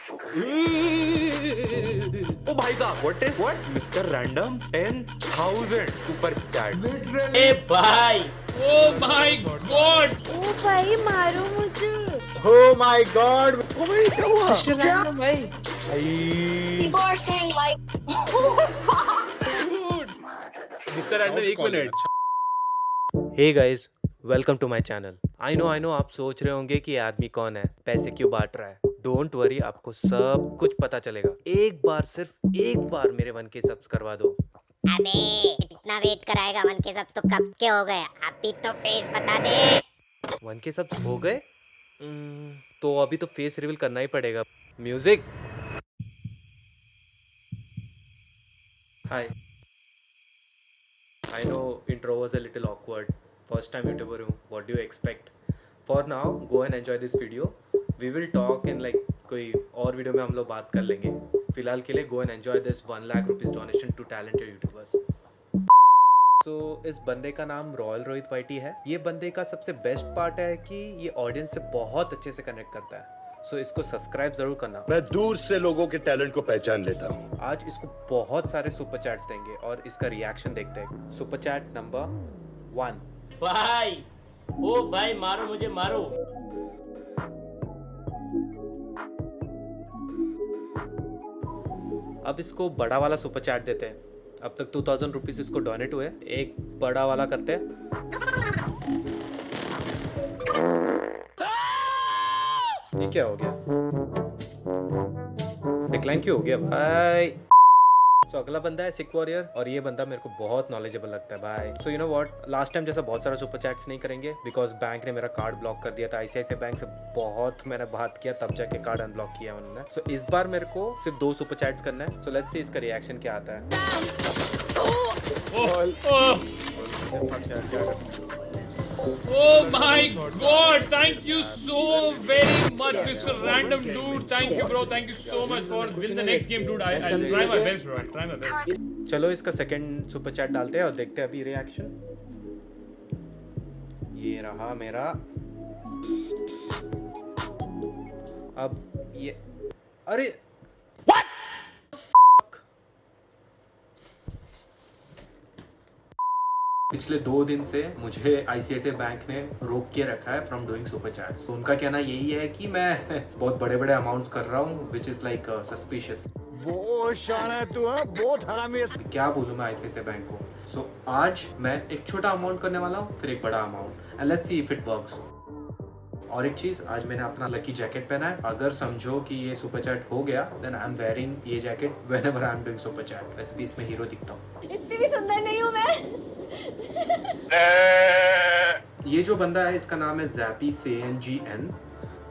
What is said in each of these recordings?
ओ भाई साहब, what? Mr. Random 10,000 super chat. ए भाई, ओ माय गॉड, ओ भाई मारो मुझे। Oh my God! ओ भाई क्या हुआ? क्या? भाई People are saying like, mister random एक मिनट। Hey guys, welcome to my channel. I know आप सोच रहे होंगे कि ये आदमी कौन है, पैसे क्यों बांट रहा है। डोंट वरी, आपको सब कुछ पता चलेगा। एक बार, सिर्फ एक बार मेरे 1K सब्स करवा दो। अबे इतना वेट कराएगा 1K सब तो कब के हो गए, अभी तो फेस बता दे। 1K सब्स हो गए? तो अभी तो फेस रिवील करना ही पड़ेगा। Music. Hi, I know intro was a little awkward. First time YouTuber हूँ. What do you expect? For now, go and enjoy this video. We will talk in like कोई और वीडियो में हम लोग बात कर लेंगे. फिलहाल के लिए go and enjoy this 1 lakh rupees donation to talented YouTubers. So, इस बंदे का नाम रॉयल रोहित वाइटी है। ये बंदे का सबसे बेस्ट पार्ट है कि ये ऑडियंस से बहुत अच्छे से कनेक्ट करता है। सो इसको सब्सक्राइब जरूर करना। मैं दूर से लोगों के टैलेंट को पहचान लेता हूँ। आज इसको बहुत सारे सुपर चैट्स देंगे और इसका रिएक्शन देखते हैं। Super chat number 1। भाई, ओ भाई मारो मुझे, मारो। अब इसको बड़ा वाला सुपर चैट देते हैं। अब तक 2000 रुपीज इसको डोनेट हुए। एक बड़ा वाला करते हैं। ये क्या हो गया? डिक्लाइन क्यों हो गया भाई? सो अगला बंदा है सिक वॉरियर और ये बंदा मेरे को बहुत नॉलेजेबल लगता है भाई। सो you know what, last time जैसा बहुत सारा सुपर चैट्स नहीं करेंगे बिकॉज बैंक ने मेरा कार्ड ब्लॉक कर दिया था। ICICI बैंक से बहुत मैंने बात किया, तब जाके कार्ड अनब्लॉक किया उन्होंने। सो इस बार मेरे को सिर्फ 2 सुपर चैट्स करना है। सो लेट्स सी इसका रिएक्शन क्या आता है। Oh my god, thank you so very much, Mr. Random dude. Thank you, bro. Thank you so much for win the next game, dude. I'll try my best, bro. I'll try my best. चलो इसका second super chat डालते हैं और देखते हैं अभी reaction. ये रहा मेरा। अब ये, अरे पिछले 2 दिन से मुझे ICICI बैंक ने रोक के रखा है फ्रॉम डूइंग सुपर चैट्स। उनका कहना यही है कि मैं बहुत बड़े बड़े अमाउंट्स कर रहा हूँ विच इज लाइक सस्पिशियस। वो शान है तू, बहुत हरामी है। क्या बोलूँ मैं ICICI बैंक को। सो आज मैं एक छोटा अमाउंट करने वाला हूँ, फिर एक बड़ा amount, and let's see if it works. और एक चीज, आज मैंने अपना लकी जैकेट पहना है। अगर समझो कि ये सुपर चैट हो गया देन आई एम वेयरिंग ये jacket whenever I am doing super chat. वैसे भी इसमें हीरो दिखता हूँ। इतनी भी सुंदर नहीं हूँ मैं। ये जो बंदा है इसका नाम है ज़ैपी CNGN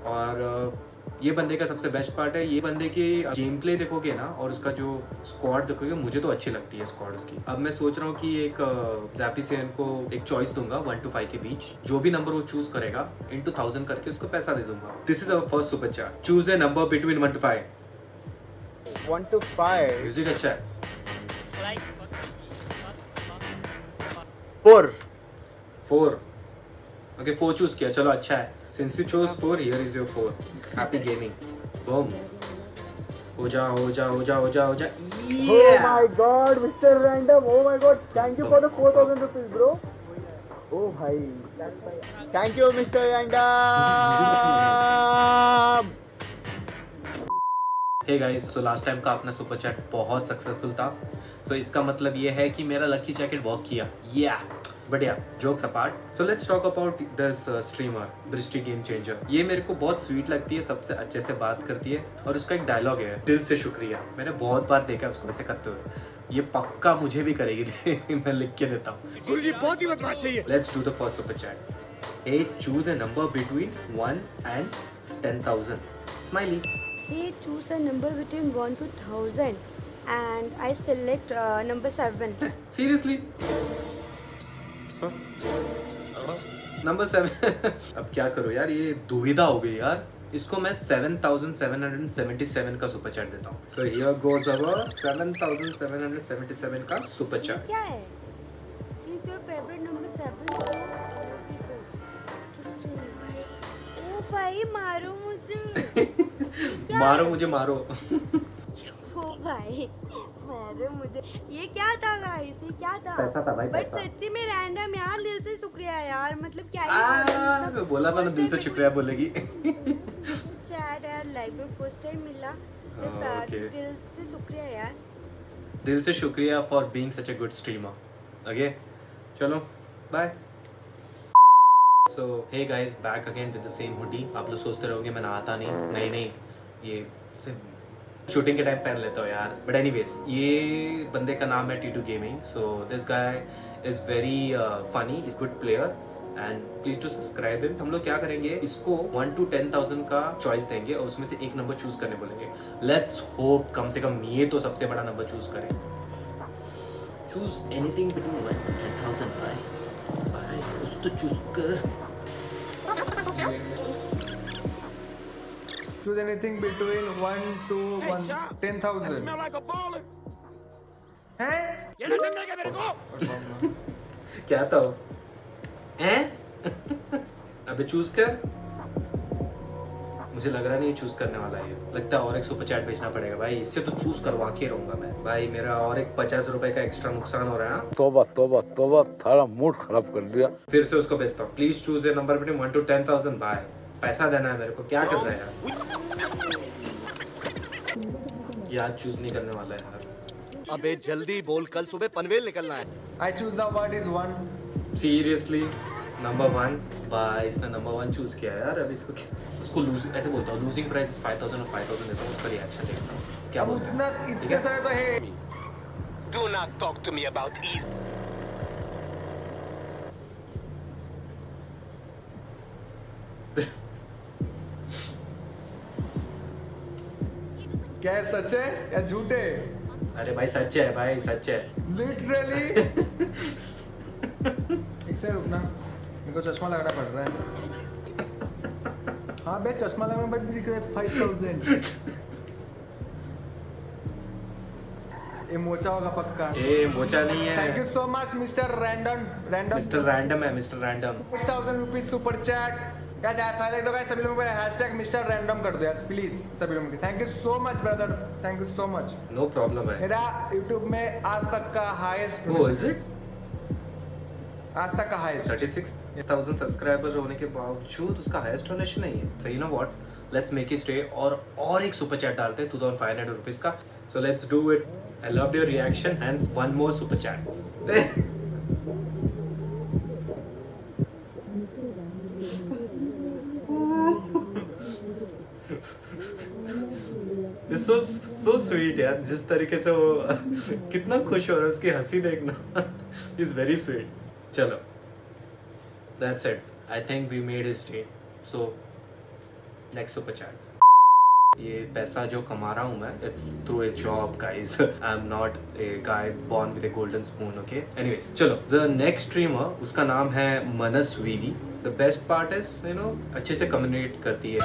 और ये बंदे का सबसे बेस्ट पार्ट है, ये बंदे की गेम प्ले देखोगे ना और उसका जो स्क्वाड देखोगे, मुझे तो अच्छी लगती है स्क्वाड उसकी। अब मैं सोच रहा हूँ कि एक ज़ैपी CN को एक चॉइस दूंगा 1 to 5 के बीच। जो भी नंबर वो चूज करेगा into 1000 करके उसको पैसा दे दूंगा। This is our first super chat. Choose a number between 1 to 5। 1 to 5. Music अच्छा है। 4. 4। ओके 4 चूज किया, चलो अच्छा है। Since you chose 4, here is your 4। Happy gaming. Boom. हो जा हो जा हो जा हो जा हो जा। Oh my God, Mr. Random. Oh my God. Thank you for the 4000 rupees, bro. Oh भाई. Thank you, Mr. Random. Hey guys, so last time का अपना सुपर चैट बहुत सक्सेसफुल था। सो इसका मतलब ये है कि मेरा लकी जैकेट वर्क किया। या बढ़िया। Jokes apart, so let's talk about this streamer ब्रिस्टी गेम चेंजर। ये मेरे को बहुत स्वीट लगती है, सबसे अच्छे से बात करती है और उसका एक डायलॉग है, दिल से शुक्रिया। मैंने बहुत बार देखा उसको ऐसे करते हुए। ये पक्का मुझे भी करेगी। मैं लिख के देता हूँ। गुरुजी बहुत ही बदमाश है ये। Let's do the first super chat. Hey choose a number between 1 and 10,000। Smiley. Hey, choose a number between 1 to 1000 and I select number 7. Seriously? Number 7। अब क्या करूँ यार, ये दुविधा हो गई यार। इसको मैं 7777 का सुपर चैट देता हूँ। सो हियर गोज अवर 7777 का सुपर चैट। क्या है? Since your favorite number 7. Keep streaming. ओ भाई मारो मुझे। मारो मुझे मारो। ओ भाई अरे मुझे ये क्या था गाइस, ये क्या था? पैसा था भाई, बट पैसा। सच्ची में रैंडम यार, दिल से शुक्रिया यार, मतलब क्या मैं बोला था ना दिल से शुक्रिया बोलेगी। चैट यार, लाइव में फर्स्ट टाइम मिला तो okay. दिल से शुक्रिया यार। दिल से शुक्रिया for being such a good streamer. Okay चलो bye. So hey guys, back again with the same hoodie. आप लोग सोचते रहोगे मैं नहाता नहीं, नहीं ये शूटिंग के टाइम पहन लेता हूँ यार। बट एनीवेज, ये बंदे का नाम है T2 gaming. So this guy is very funny, is good player and please to subscribe him. हम लोग क्या करेंगे, इसको 1 to 10,000 का चॉइस देंगे और उसमें से एक नंबर चूज करने बोलेंगे। लेट्स होप कम से कम ये तो सबसे बड़ा नंबर चूज करें। चूज एनीथिंग बिटवीन 1 to 10,000 भाई कुछ तो चूज कर। Choose anything between 1 to 10,000. हैं? क्या था वो? हैं? अबे चूज कर। मुझे लग रहा नहीं चूज करने वाला है, लगता है और एक सुपर चैट भेजना पड़ेगा भाई। इससे तो चूज करवा के रहूंगा मैं भाई। मेरा और एक 50 रुपए का एक्स्ट्रा नुकसान हो रहा है। तोबा तोबा तोबा, थारा मूड खराब कर दिया। फिर से उसको भेजता हूँ, please choose a number between 1 to 10,000 भाई। पैसा देना है मेरे को, क्या कर रहा है यार चूज नहीं करने वाला है यार। अबे जल्दी बोल, कल सुबह पनवेल निकलना है। I choose the word is 1. Seriously number 1 भाई, इसने नंबर 1 चूज किया है यार। अब इसको उसको लूज ऐसे बोलता हूँ, लूजिंग प्राइस इज 5,000 और 5,000 देता हूँ, उसका रिएक्शन देखता हूँ क्या बोलता उतना है। ठीक इतने है सारे तो है। Do not talk to me about ease. क्या है, सच है या झूठे? अरे भाई सच है भाई, सच है। लिटरली। एक से रुकना, मेरे को चश्मा लगाना पड़ रहा है। हाँ बे, चश्मा लगाना बट दिख रहा है 5,000। ये मोचा होगा पक्का। ए मोचा नहीं है। Thank you so much mister random. Mister random है, mister random. 1000 rupees super chat. क्या जाए पहले तो गाइस सभी लोगों को हैशटैग मिस्टर रैंडम कर दो यार प्लीज सभी लोगों की। Thank you so much brother, thank you so much. No problem है। मेरा YouTube में आज तक का हाईएस्ट। वो इज इट? आज तक का हाईएस्ट 36,000 सब्सक्राइबर होने के बावजूद उसका हाईएस्ट डोनेशन नहीं है। So you know what, let's make it day और एक सुपर चैट डालते हैं 2,500 रुपीज का। So let's do it. I loved your reaction, hence one more super chat. so sweet यार, जिस तरीके से वो कितना खुश हो रहा है, उसकी हंसी देखना इज वेरी स्वीट। चलो that's it, I think we made his day. So next super chat. ये पैसा जो कमा रहा हूँ मैं, it's through a job guys. I am not a guy born with a golden spoon. Okay anyways चलो, the next streamer, उसका नाम है मनस वीवी। The best part is you know अच्छे से कम्युनिकेट करती है,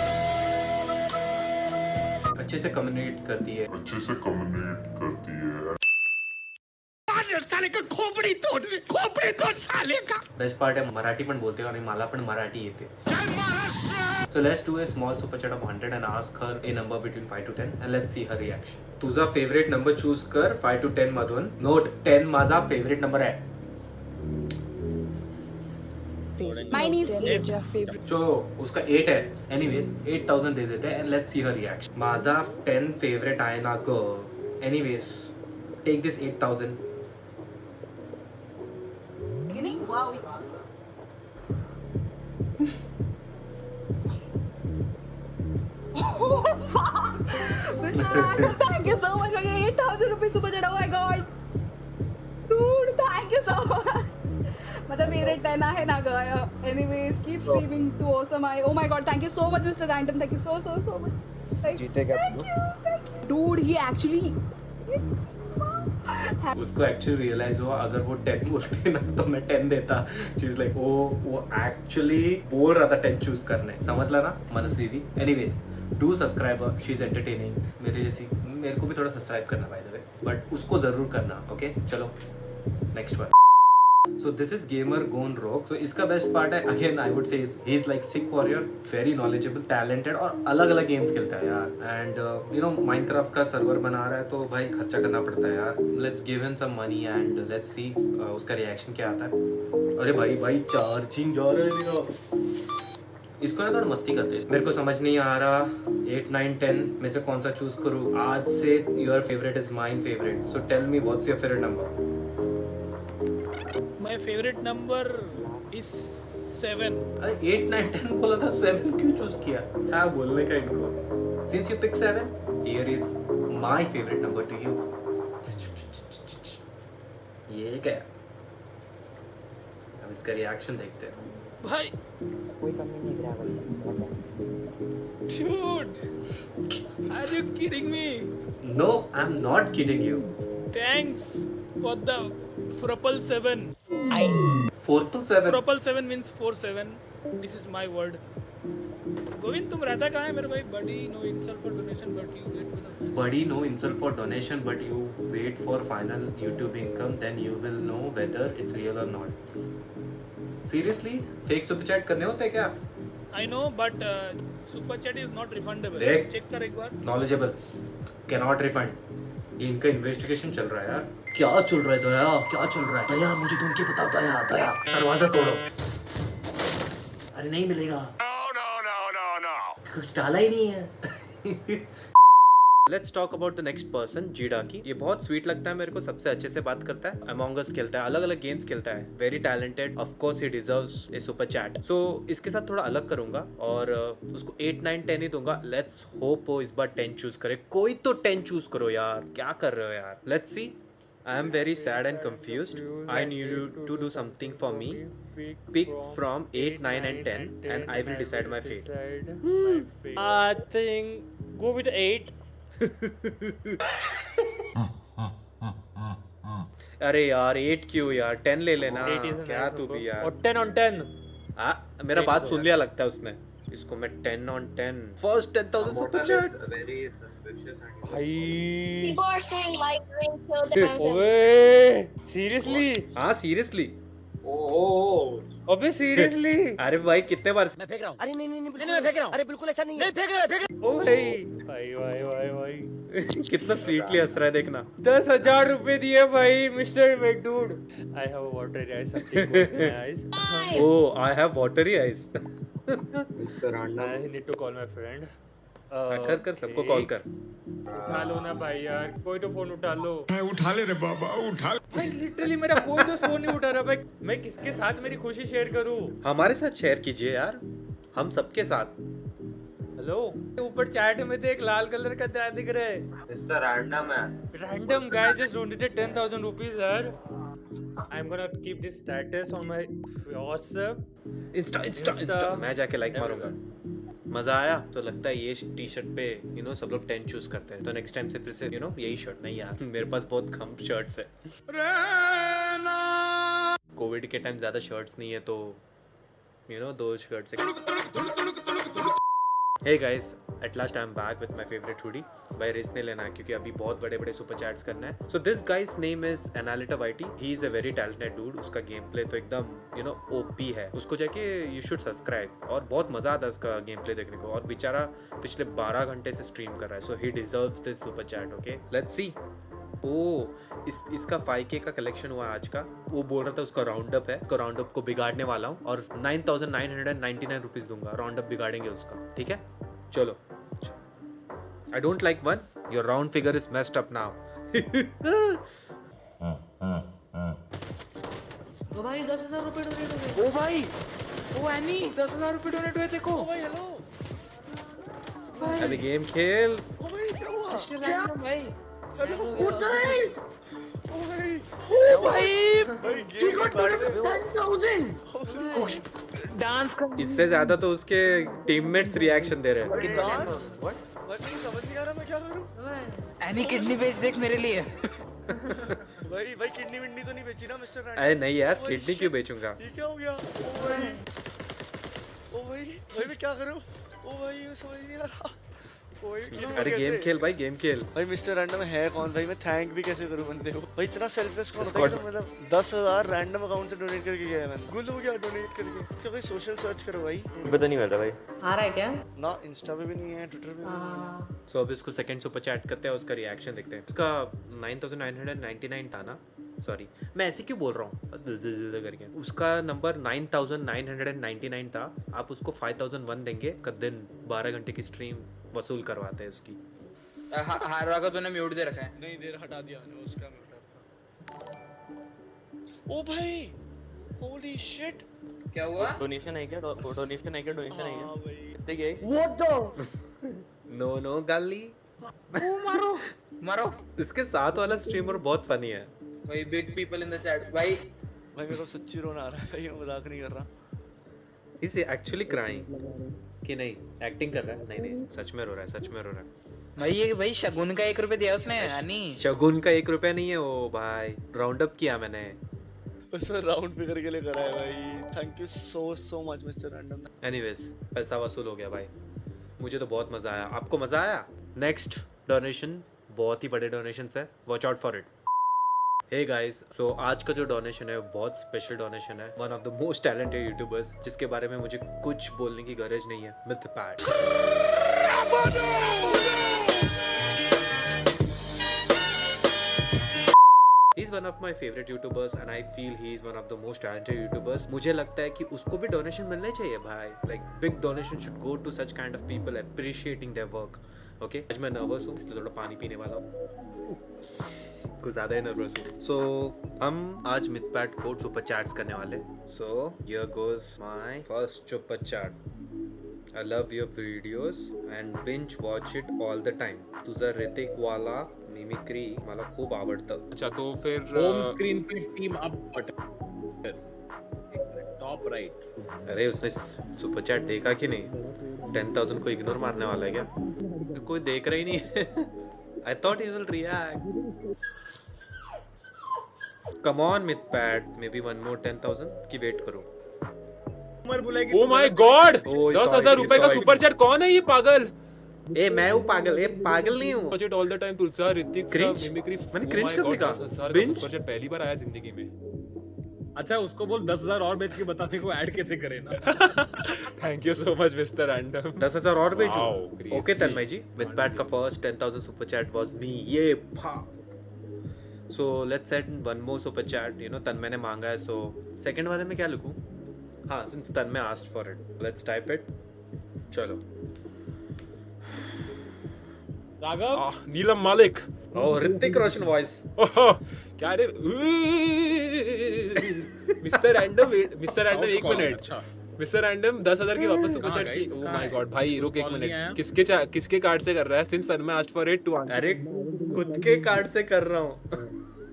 अच्छे से कम्युनिकेट करती है। साले का खोपड़ी तोड़ साले का। बेस्ट पार्ट है मराठी पण बोलते आणि मला पण मराठी येते। So let's do a small super chat of 100 and ask her a number between 5 to 10 and let's see her reaction. तुझा फेवरेट नंबर चूज कर 5 to 10 मधून। नोट 10 माझा फेवरेट नंबर आहे। Mine is 8. जो उसका 8 है, एनीवेज 8,000 दे देते हैं and let's see her reaction. माझा 10 फेवरेट आहे ना ग। Anyways take this 8,000। Thank you so much for your 8,000 rupees super chat. Oh my god, dude, thank you so much. मतलब मेरे 10 आहे ना गया. Anyways, keep streaming to awesome. Oh my god, thank you so much, Mr. Random. Thank you so much. Thank you. Dude, he actually. उसको actually realise हुआ अगर वो 10 बोलते ना तो मैं 10 देता। शी इज लाइक वो एक्चुअली बोल रहा था 10 चूज करने, समझ ला ना मनस्वी भी। Anyways do subscribe, she is entertaining. मेरे जैसी मेरे को भी थोड़ा सब्सक्राइब करना बाय द वे, बट उसको जरूर करना। ओके चलो next one. So this is gamer gone rogue. So इसका best part है, again I would say he is like sick warrior, very knowledgeable, talented और अलग अलग games खेलता है यार. And you know Minecraft का server बना रहा है तो भाई खर्चा करना पड़ता है यार. Let's give him some money and let's see उसका reaction क्या आता है. अरे भाई चार्जिंग जा रहा है मेरा. इसको ना थोड़ा मस्ती करते हैं. मेरे को समझ नहीं आ रहा 8, 9, 10 में से कौन सा चूज करूँ. आज से your favourite is mine favourite. So tell me what's your favourite number. My favorite number is 7. अरे 8, 9, 10 बोला था 7 क्यों चूज किया. क्या बोलने का इनको. Since you pick 7, here is my favorite number to you. ये क्या. अब इसका रिएक्शन देखते हैं. भाई Dude, are you kidding me? No, I'm not kidding you. Thanks for the Fropal 7. 4+7. Fropal 7 means 4-7. This is my word. Govind तुम रहता कहाँ है मेरे भाई. Buddy, no insult for donation, but you wait for the. Buddy, no insult for donation, but you wait for final YouTube income, then you will know whether it's real or not. Seriously? Fake super chat करने होते हैं क्या? I know, but super chat is not refundable. देख. Check कर एक बार. Knowledgeable. Cannot refund. ये इनका investigation चल रहा है यार. क्या चल रहा है दया? क्या चल रहा है दया? मुझे ढूंढ के बताओ दया. दया दरवाजा तोड़ो. अरे नहीं मिलेगा. कुछ डाला ही नहीं है. Let's talk about the next person, जीडा की. ये बहुत स्वीट लगता है मेरे को. सबसे अच्छे से बात करता है. Among Us खेलता है. अलग अलग गेम्स खेलता है. Very talented. Of course he deserves a super chat. So इसके साथ थोड़ा अलग करूंगा और उसको 8, 9, 10 ही दूंगा. Let's hope वो इस बार 10 चूज करे. कोई तो 10 चूज करो यार. क्या कर रहे हो यार. Let's see. I am very sad and confused. I need you to do something for me. Pick from 8, 9 and 10 and I will decide my fate. I think go with 8. अरे यार 8 क्यों यार. 10 ले लेना. 8 is क्या तू भी यार. और 10 on 10. मेरा बात सुन लिया लगता है उसने. इसको मैं 10 on 10. First 10,000 super chat. भाई. Like ओए seriously. हाँ seriously. अबे seriously. अरे भाई कितने बार. मैं फेंक रहा हूँ. अरे नहीं मैं फेंक रहा हूँ. अरे बिल्कुल ऐसा नहीं है. नहीं फेंक रहा. ओ भाई. कितना स्वीटली हंस रहा है देखना. 10,000 रुपए दिए भाई mister मैकडूड. I have a watery eyes. Something goes in my eyes. Oh, I have watery eyes. I need to call my friend. कर सबको कॉल कर. उठा लो ना भाई यार. कोई तो फोन उठा लो. उठा ले रे बाबा उठा. भाई लिटरली मेरा कोई तो फोन नहीं उठा रहा भाई. मैं किसके साथ मेरी खुशी शेयर करूं. हमारे साथ शेयर कीजिए यार. हम सबके साथ. हेलो. ऊपर चैट में तो एक लाल कलर का क्या दिख रहा है. मिस्टर रैंडम है. Random guy just donated 10,000 rupees यार. I'm gonna keep this status on my WhatsApp. Insta मैं जाके लाइक मारूंगा. मजा आया तो लगता है ये टी शर्ट पे सब लोग 10 चूज करते हैं. तो नेक्स्ट टाइम से फिर से यही शर्ट. नहीं यार मेरे पास बहुत कम शर्ट्स है. कोविड के टाइम ज्यादा शर्ट्स नहीं है तो 2 शर्ट्स है. Hey guys, at last I'm back with my favorite hoodie. भाई रिस्क नहीं लेना है क्योंकि अभी बहुत बड़े बड़े सुपर चैट्स करना है. So this guy's name is Analyta YT. He is a very talented dude. उसका गेम प्ले तो एकदम OP है. उसको जाके you should subscribe. और बहुत मजा आता है उसका गेम प्ले देखने को. और बेचारा पिछले 12 घंटे से स्ट्रीम कर रहा है. So he deserves this super chat. Okay, let's see. इसका 5K का कलेक्शन हुआ आज का. वो बोल रहा था उसका राउंड अप है. उसका राउंड अप को बिगाड़ने वाला हूँ और 9,999 रुपीज दूंगा. राउंड अप बिगाड़ेंगे उसका. ठीक है चलो. I don't like one. Your round figure is messed up now. ओ भाई 10,000 रुपए डोनेट हो गए. ओ भाई. ओ एनी 10,000 रुपए डोनेट हुए देखो. ओ भाई हेलो. अभी गेम खेल. ओ भाई क्या हुआ. क्या भाई. डांस कर. इससे ज्यादा तो उसके टीममेट्स रिएक्शन दे रहे हैं. डांस. व्हाट नहीं समझ नहीं आ रहा मैं क्या करूं. एनी किडनी बेच देख मेरे लिए. भाई किडनी विडनी तो नहीं बेची ना मिस्टर रैंडम. अरे नहीं यार किडनी क्यों बेचूंगा. ये क्या हो गया. ओ भाई मैं क्या करूं. ओ भाई मैं समझ नहीं आ रहा. अरे गेम खेल भाई, गेम खेल। भाई मिस्टर रैंडम है कौन भाई? मैं थैंक भी कैसे करूं बंदे को? भाई इतना सेल्फलेस कौन होता है कि तो मतलब 10,000 रैंडम अकाउंट से डोनेट करके गया है मैंने। गुल हो गया डोनेट करके। क्या भाई सोशल सर्च करो भाई। पता नहीं मिल रहा भाई। आ रहा है क्या? ना इंस्टा पे भी नहीं है, ट्विटर पे भी नहीं है। सो अब इसको सेकंड सुपर चैट करते हैं, उसका रिएक्शन देखते हैं। उसका 9999 था ना, सॉरी मैं ऐसे क्यों बोल रहा हूँ करके। उसका नंबर 9999 था। आप उसको 5001 देंगे, का दिन 12 घंटे की स्ट्रीम वसूल करवाते हैं उसकी। हार रहा तूने म्यूट दे रखा है। नहीं देर हटा दिया मैंने उसका म्यूट। ओ भाई होली शिट, क्या हुआ? डोनेशन है क्या? डोनेशन है क्या? डोनेशन है हाँ क्या? भाई कितने गए? व्हाट द नो गाली। मारो मारो। इसके साथ वाला स्ट्रीमर बहुत फनी है भाई। Big people in the chat भाई। भाई मेरे को सच्ची रोना आ रहा है भाई, मैं मजाक नहीं कर रहा। इज एक्चुअली क्राइंग कि नहीं एक्टिंग कर रहा है? नहीं सच में रो रहा है, सच में रो रहा है भाई। ये भाई शगुन का 1 रुपया दिया उसने हनी। शगुन का 1 रुपया नहीं है वो भाई, राउंड अप किया मैंने। बस राउंड फिगर के लिए करा है भाई। Thank you so much mister random. Anyways पैसा वसूल हो गया भाई, मुझे तो बहुत मजा आया। आपको मजा आया? नेक्स्ट डोनेशन बहुत ही बड़े डोनेशंस है, watch out for it. Hey guys, so आज का जो डोनेशन है वो बहुत स्पेशल डोनेशन है। One of the most talented YouTubers जिसके बारे में मुझे कुछ बोलने की गरज नहीं है, Mythpat. He is one of my favorite YouTubers and I feel he is one of the most talented YouTubers. मुझे लगता है कि उसको भी डोनेशन मिलने चाहिए भाई। Like big donation should go to such kind of people appreciating their work. Okay? आज मैं नर्वस हूँ इसलिए थोड़ा पानी पीने वाला हूँ, कुछ ज़्यादा ही नर्वस हूँ। So हम आज मिथपैट कोड सुपर चैट्स करने वाले। So here goes my first super chat. I love your videos and binge watch it all the time. तुझा ऋतिक वाला मिमिक्री मला खूप आवडतं। अच्छा तो फिर होम स्क्रीन पे team up button top right. अरे उसने सुपर चैट देखा कि नहीं? 10,000 को इग्नोर मारने वाला है क्या? कोई देख रहा ही नहीं है। I thought he will react. Come on Mythpat, maybe one more 10,000 की वेट करो। ओ माय गॉड, 10,000 रुपए का सुपर चैट। कौन है ये पागल? ए मैं हूँ पागल, ए पागल नहीं हूँ। Budget all the time Tulsa Hrithik Cringe? Mimicry. मैंने cringe कब लिखा? Binge? सुपर चैट पहली बार आया जिंदगी में। अच्छा उसको बोल 10,000 और बेच के बताने को ऐड कैसे करे ना। Thank you so much mister random. 10,000 और भेजो। Wow, crazy. Okay Tanmay ji, Mythpat का first 10,000 super chat was me. ये फा। So let's send one more super chat. You know Tanmay ने मांगा है, सो सेकंड वाले में क्या लिखूं? हाँ, since Tanmay asked for it, let's type it. चलो राघव, नीलम मालिक। ओह ऋतिक रोशन वॉइस। क्या रे मिस्टर रैंडम, मिस्टर रैंडम एक मिनट। मिस्टर रैंडम 10,000 की वापस सुपर चैट की। ओह माय गॉड भाई रुक एक मिनट, किसके कार्ड से कर रहा है? Since Tanmay asked for it too. अरे खुद के कार्ड से कर रहा हूँ।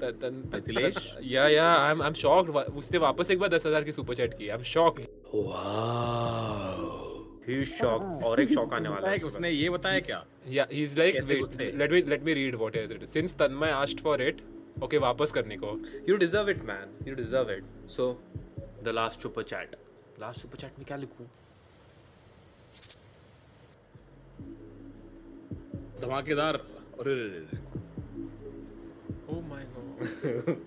मिथिलेश या आई एम शॉक्ड। उसने वापस एक बार 10,000 की सुपर चैट की। I am shocked. Wow he shock. और एक शॉक आने वाला है। उसने ये बताया क्या? या he is like let me read what is it. Since Tanmay asked for it, okay वापस करने को। You deserve it man, you deserve it. So the last super chat. Last super chat में क्या लिखूं? धमाकेदार। Oh my God.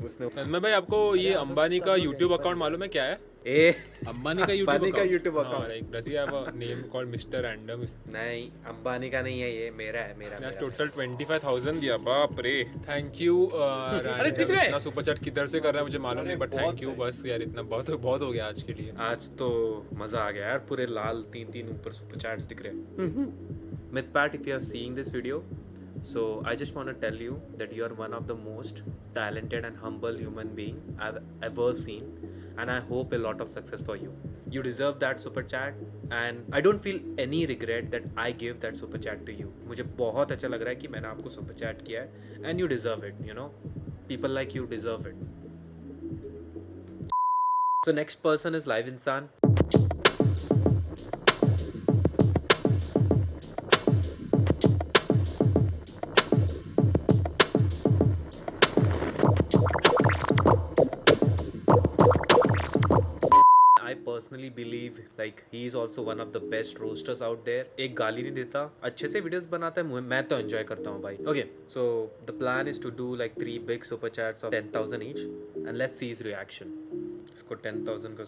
उसने तन्मय भाई आपको ये अंबानी का YouTube अकाउंट मालूम है क्या है? ए अंबानी का YouTube account. Like does he have a name called mister random? नहीं अंबानी का नहीं है ये, मेरा है। मेरा टोटल 25,000 दिया। बाप रे। Thank you random. इतना सुपर चैट किधर से कर रहा है मुझे मालूम नहीं, बट थैंक यू बस यार, इतना बहुत हो गया आज के लिए। आज तो मजा आ गया यार, पूरे लाल 3 ऊपर सुपर चैट्स दिख रहे हैं। Mythpat, if you are seeing this video, so I just want to tell you that you are one of the most talented and humble human being I've ever seen, and I hope a lot of success for you. You deserve that super chat and I don't feel any regret that I gave that super chat to you. मुझे बहुत अच्छा लग रहा है कि मैंने आपको super chat किया है, and you deserve it, you know. People like you deserve it. So next person is Live Insan. personally believe like he is also one of the best roasters out there. एक गाली नहीं देता, अच्छे से videos बनाता है, मैं तो enjoy करता हूँ भाई. Okay, so the plan is to do like 3 big super chats of 10,000 each and let's see his reaction. इसको 10,000 का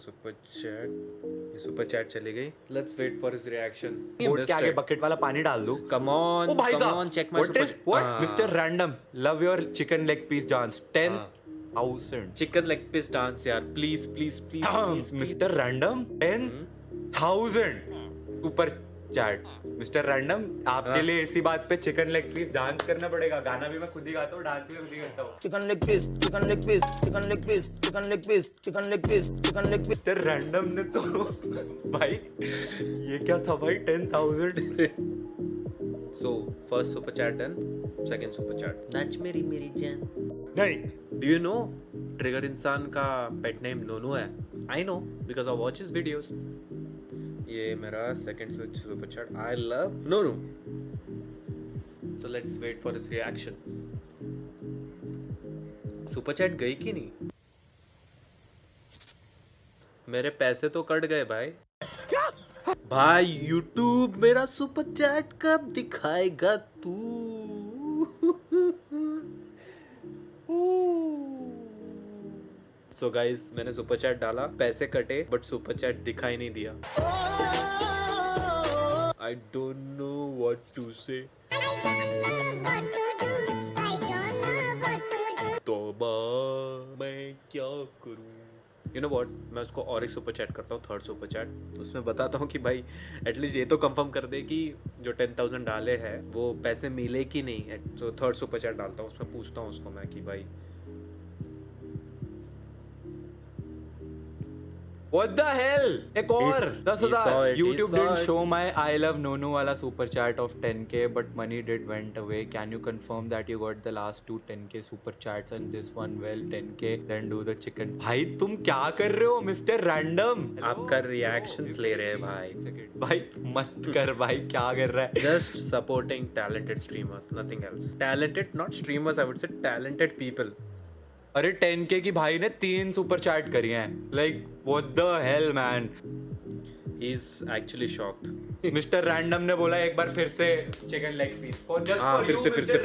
super chat चली गई. Let's wait for his reaction. Board के आगे बकेट वाला पानी डाल दो. Come on, ओ भाई come साहब, on, check my super chat. what? Mr. Random, love your chicken leg piece dance. 10,000. Chicken leg piece dance यार, please. Mr. Random, 10,000 super chat. Mr. Random, आपके लिए इसी बात पे चिकन लेग पीस डांस करना पड़ेगा. गाना भी मैं खुद ही गाता हूँ, डांस भी मैं खुद ही करता हूँ. Chicken leg piece, chicken leg piece, chicken leg piece, chicken leg piece, chicken leg piece, chicken leg piece. Mr. Random ने तो भाई ये क्या था भाई 10,000. So first super chat done, second super chat. Naach मेरी जान. नहीं. Do you know Trigger इंसान का pet name नोनू है? I know because I watch his videos. ये मेरा second super chat. I love Nonu. So let's wait for his reaction. Super chat गई कि नहीं? मेरे पैसे तो कट गए भाई. क्या? भाई YouTube मेरा super chat कब दिखाएगा तू? So guys, मैंने सुपर चैट डाला, पैसे कटे बट सुपर चैट दिखाई नहीं दिया. I don't know what to say. तौबा, मैं क्या करूं? You know what? मैं उसको और एक सुपर चैट करता हूँ, थर्ड सुपर चैट. उसमें बताता हूँ कि भाई एटलीस्ट ये तो कंफर्म कर दे कि जो 10,000 डाले हैं वो पैसे मिले कि नहीं. तो थर्ड सुपर चैट डालता हूँ, उसमें पूछता हूँ उसको मैं कि भाई What the hell? एक और 10,000. YouTube didn't it. show my I love Nonu वाला super chat of 10k, but money did went away. Can you confirm that you got the last 2 10k super chats and this one well 10k? Then do the chicken. भाई तुम क्या कर रहे हो, Mr. Random? आपका reactions ले रहे हैं भाई. भाई मत कर भाई, क्या कर रहा है? Just supporting talented streamers, nothing else. Talented, not streamers, I would say talented people. अरे 10k की भाई ने 3 सुपर चैट करी हैं. Like what the hell man? He's actually shocked. Mr. Random ने बोला एक बार फिर से चिकन लेग पीस. फिर से.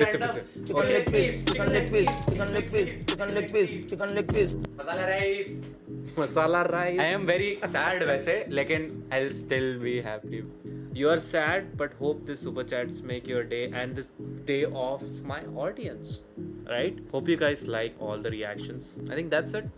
Chicken leg piece, chicken leg piece, chicken leg piece, chicken leg piece, chicken leg piece. Masala rice. I am very sad वैसे, लेकिन I'll still be happy. You are sad, but hope this super chats make your day and this day of my audience. Right? Hope you guys like all the reactions. I think that's it.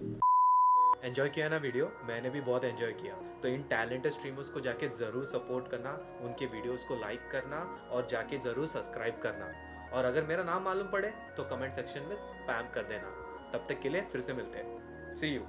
Enjoy किया ना video? मैंने भी बहुत enjoy किया. तो इन talented streamers को जाके ज़रूर सपोर्ट करना, उनके वीडियोस को लाइक करना और जाके ज़रूर सब्सक्राइब करना. और अगर मेरा नाम मालूम पड़े तो कमेंट सेक्शन में स्पैम कर देना. तब तक के लिए फिर से मिलते हैं. सी यू.